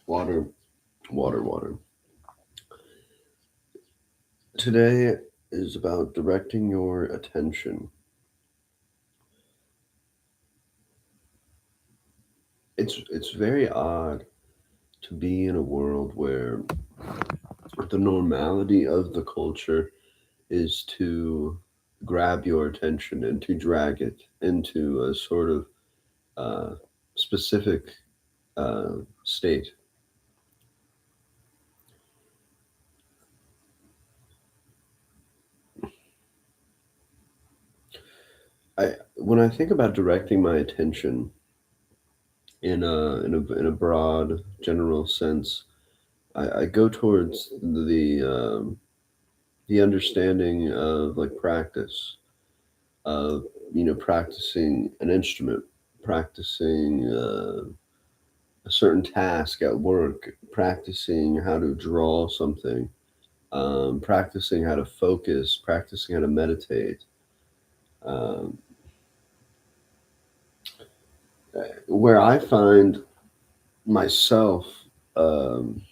Water, water, water. Today is about directing your attention. It's very odd to be in a world where the normality of the culture is to grab your attention and to drag it into a sort of uh, specific state. When I think about directing my attention in a broad general sense, I go towards the understanding of like practice of practicing an instrument, practicing a certain task at work, practicing how to draw something, practicing how to focus, practicing how to meditate. um, where I find myself, um,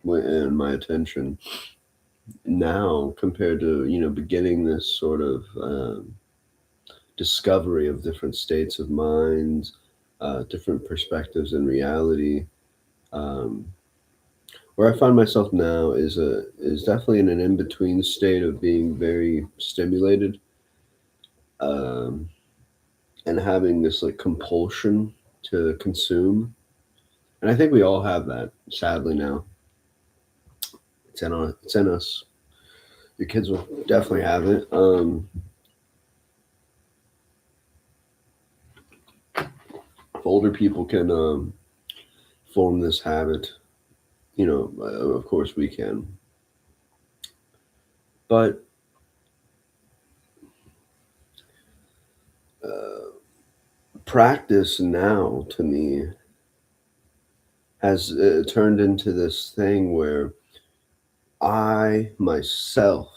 and my attention now compared to beginning this sort of discovery of different states of mind, different perspectives in reality. Um, where I find myself now is definitely in an in between state of being very stimulated, um, and having this like compulsion to consume. And I think we all have that. Sadly, now it's in us. Your kids will definitely have it. If older people can form this habit, of course we can. But uh, practice now to me has turned into this thing where I myself,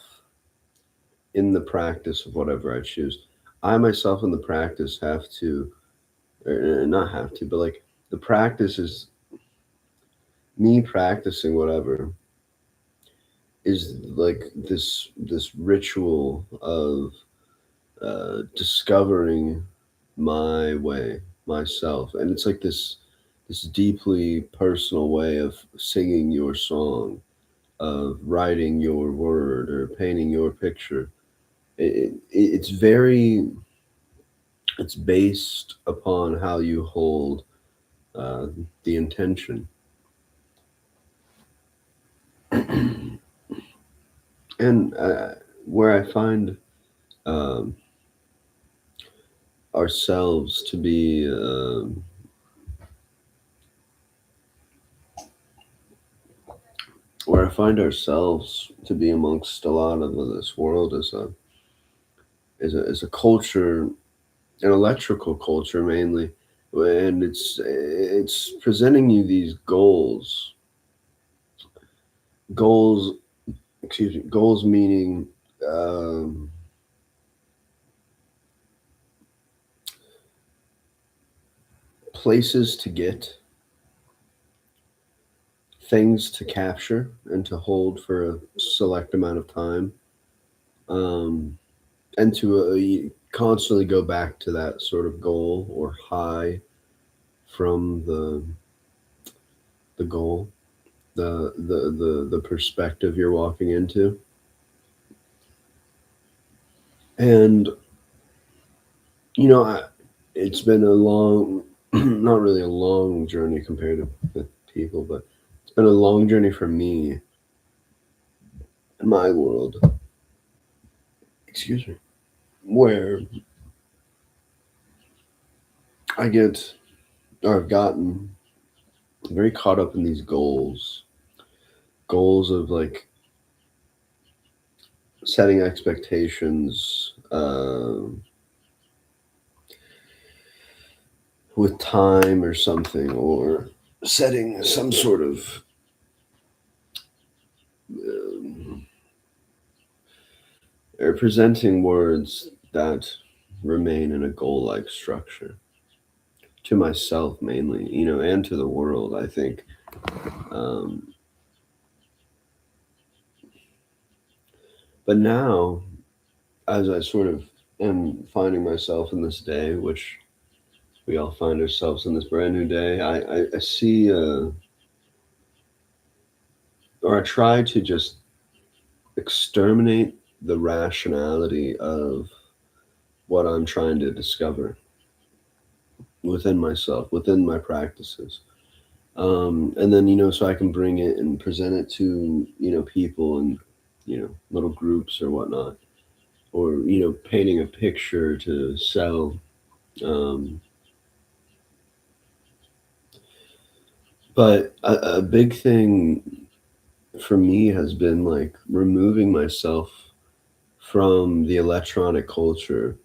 in the practice of whatever I choose, I myself in the practice have to, or not have to, but like the practice is me practicing whatever is like this ritual of discovering my way, myself, and it's like this deeply personal way of singing your song, of writing your word or painting your picture. It's very, it's based upon how you hold uh, the intention. And where I find um, ourselves to be, where I find ourselves to be amongst a lot of this world is a culture, an electrical culture mainly, and it's presenting you these goals, excuse me, goals meaning um, places to get, things to capture and to hold for a select amount of time, um, and to constantly go back to that sort of goal or high from the goal, the perspective you're walking into. And I, it's been a long, not really a long journey compared to the people, but it's been a long journey for me in my world. Excuse me, where I get, or I've gotten very caught up in these goals of like setting expectations, with time or something, or setting some sort of um, or presenting words that remain in a goal like structure to myself mainly, and to the world, I think. Um, but now, as I sort of am finding myself in this day, which we all find ourselves in this brand new day, I see, or I try to just exterminate the rationality of what I'm trying to discover within myself, within my practices. And then, so I can bring it and present it to, people and, little groups or whatnot, or, painting a picture to sell. Um, but a big thing for me has been like removing myself from the electronic culture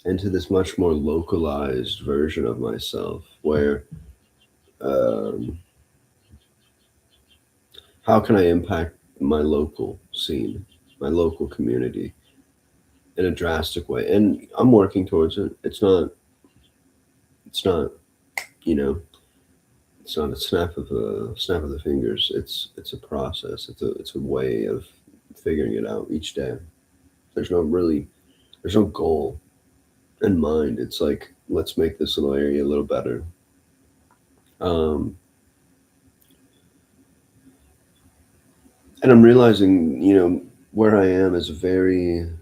into this much more localized version of myself where um, how can I impact my local scene, my local community in a drastic way? And I'm working towards it. It's not, you know, it's not a snap of the fingers. It's a process. It's a way of figuring it out each day. There's no really, there's no goal in mind. It's like, let's make this little area a little better. Um, and I'm realizing, where I am is I'm very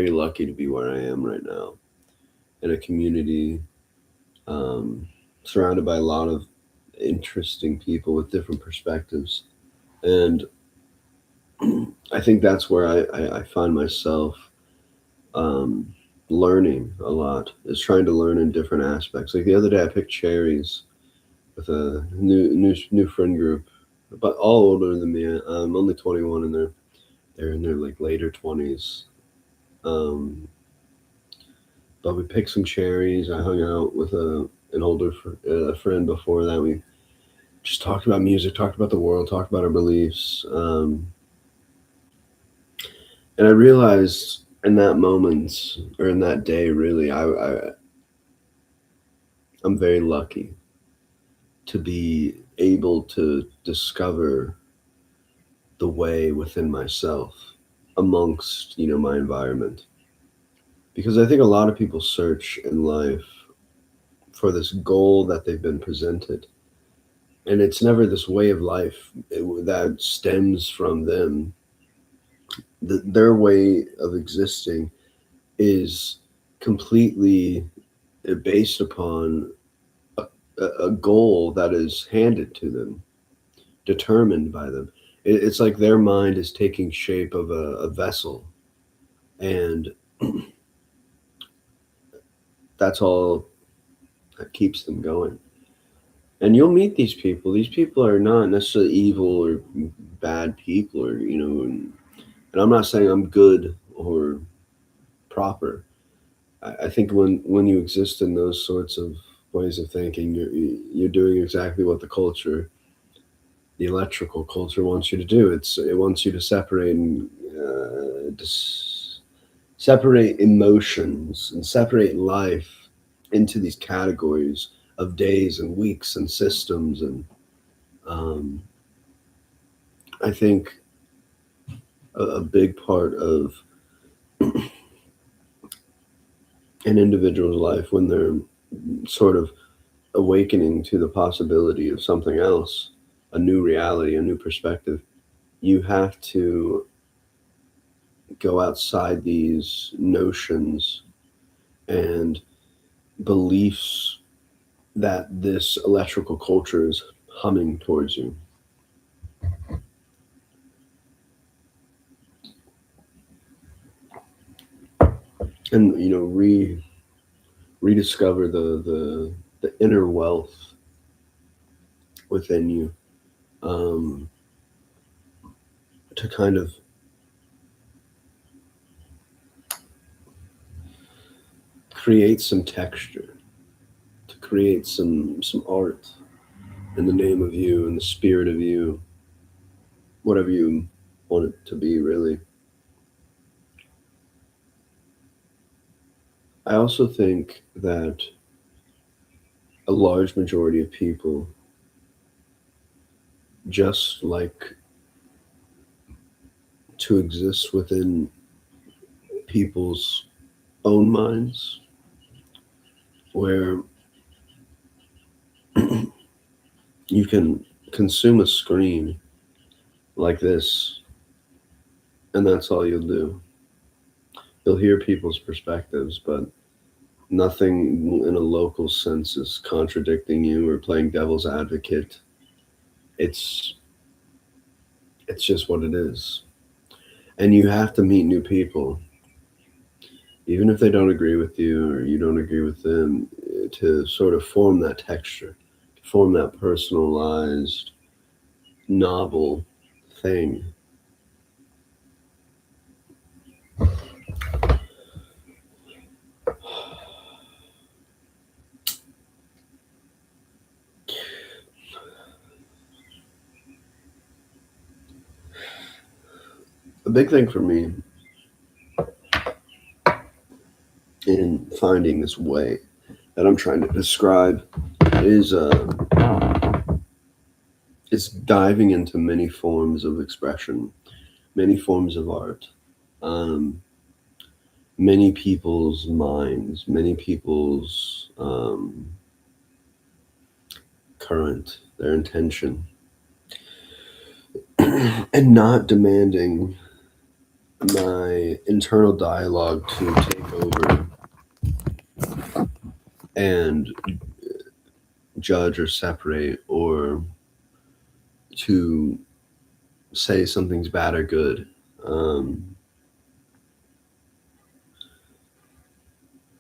lucky to be where I am right now in a community um, surrounded by a lot of interesting people with different perspectives. And I think that's where I find myself um, learning a lot, is trying to learn in different aspects. Like the other day, I picked cherries with a new friend group, but all older than me. I'm only 21, and they're in their like later 20s. Um, but we picked some cherries. I hung out with an older friend before that. We just talked about music, talked about the world, talked about our beliefs. And I realized in that moment, or in that day, really, I'm very lucky to be able to discover the way within myself amongst, my environment. Because I think a lot of people search in life for this goal that they've been presented. And it's never this way of life that stems from them. Their way of existing is completely based upon a goal that is handed to them, determined by them. It's like their mind is taking shape of a vessel, and that's all that keeps them going. And you'll meet these people. These people are not necessarily evil or bad people, or and I'm not saying I'm good or proper. I think when you exist in those sorts of ways of thinking, you're doing exactly what the electrical culture wants you to do. It wants you to separate and separate emotions and separate life into these categories of days and weeks and systems. And um, I think a big part of an individual's life when they're sort of awakening to the possibility of something else, a new reality, a new perspective, you have to go outside these notions and beliefs that this electrical culture is humming towards you. And rediscover the inner wealth within you, um, to kind of create some texture, to create some art in the name of you, in the spirit of you, whatever you want it to be, really. I also think that a large majority of people just like to exist within people's own minds, where you can consume a screen like this, and that's all you'll do. You'll hear people's perspectives, but nothing in a local sense is contradicting you or playing devil's advocate. It's it's just what it is. And you have to meet new people, even if they don't agree with you or you don't agree with them, to sort of form that texture, to form that personalized, novel thing. A big thing for me in finding this way that I'm trying to describe is it's diving into many forms of expression, many forms of art, um, many people's minds, many people's current, their intention, and not demanding my internal dialogue to take over and judge or separate or to say something's bad or good. Um,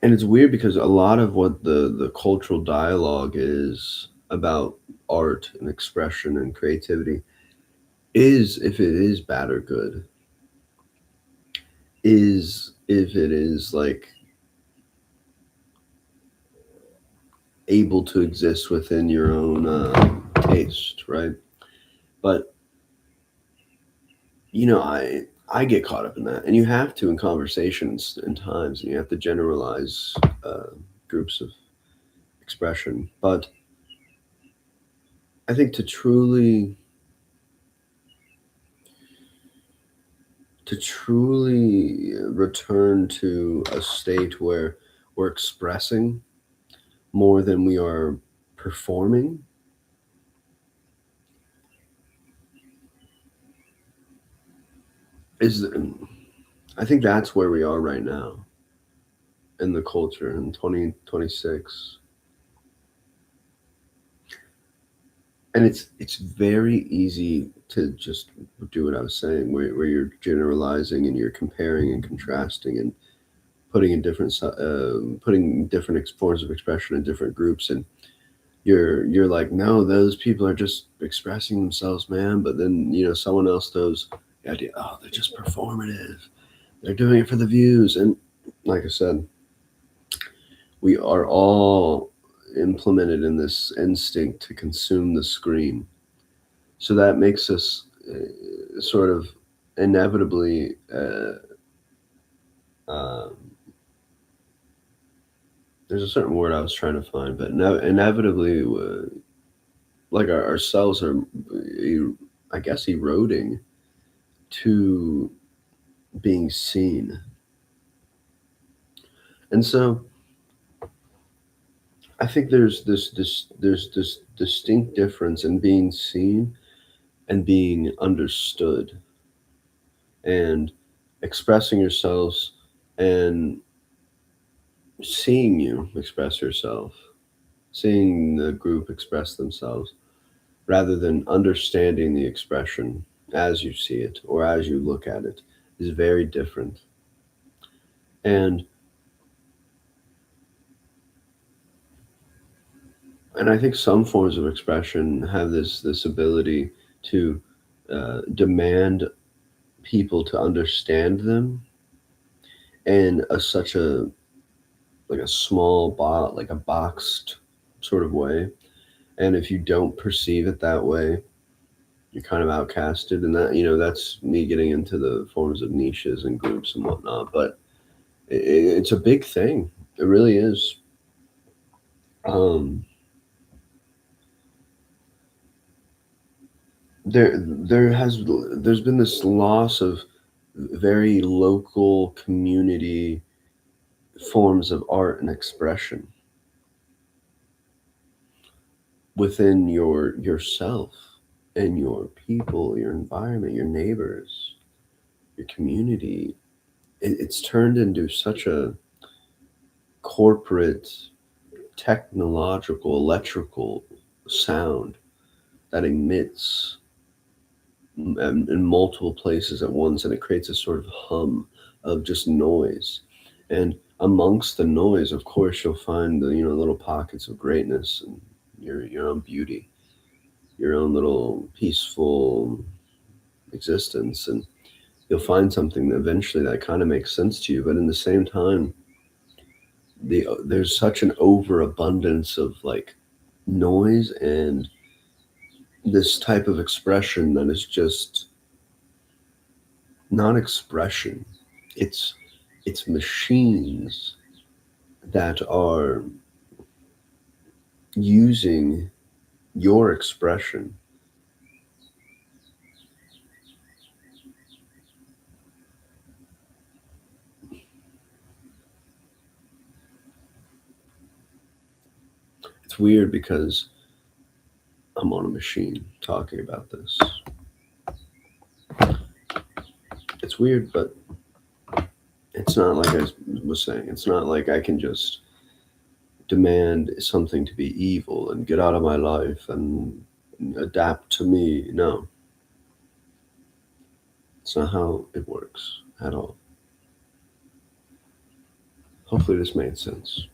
and it's weird because a lot of what the cultural dialogue is about art and expression and creativity is if it is bad or good, is if it is like able to exist within your own taste, right? But I get caught up in that, and you have to in conversations and times, and you have to generalize uh, groups of expression. But I think to truly return to a state where we're expressing more than we are performing is I think that's where we are right now in the culture in 2026. And it's very easy to just do what I was saying, where you're generalizing and you're comparing and contrasting and putting different forms of expression in different groups, and you're like, no, those people are just expressing themselves, man. But then someone else throws the idea, oh, they're just performative, they're doing it for the views. And like I said, we are all implemented in this instinct to consume the screen. So that makes us sort of inevitably, um, there's a certain word I was trying to find, but inevitably, like our cells are, I guess, eroding to being seen. And so I think there's this distinct difference in being seen and being understood and expressing yourselves and seeing you express yourself, seeing the group express themselves, rather than understanding the expression as you see it or as you look at it, is very different. And I think some forms of expression have this ability to demand people to understand them in such a like a small bot, like a boxed sort of way. And if you don't perceive it that way, you're kind of outcasted. And that's me getting into the forms of niches and groups and whatnot. But it's a big thing. It really is. Um, there's been this loss of very local community forms of art and expression within yourself and your people, your environment, your neighbors, your community. It's turned into such a corporate, technological, electrical sound that emits in multiple places at once, and it creates a sort of hum of just noise. And amongst the noise, of course, you'll find the little pockets of greatness and your own beauty, your own little peaceful existence, and you'll find something that eventually that kind of makes sense to you. But in the same time, there's such an overabundance of like noise and this type of expression that is just not expression. It's it's machines that are using your expression. It's weird because I'm on a machine talking about this. It's weird, but it's not like I was saying. It's not like I can just demand something to be evil and get out of my life and adapt to me. No, it's not how it works at all. Hopefully, this made sense.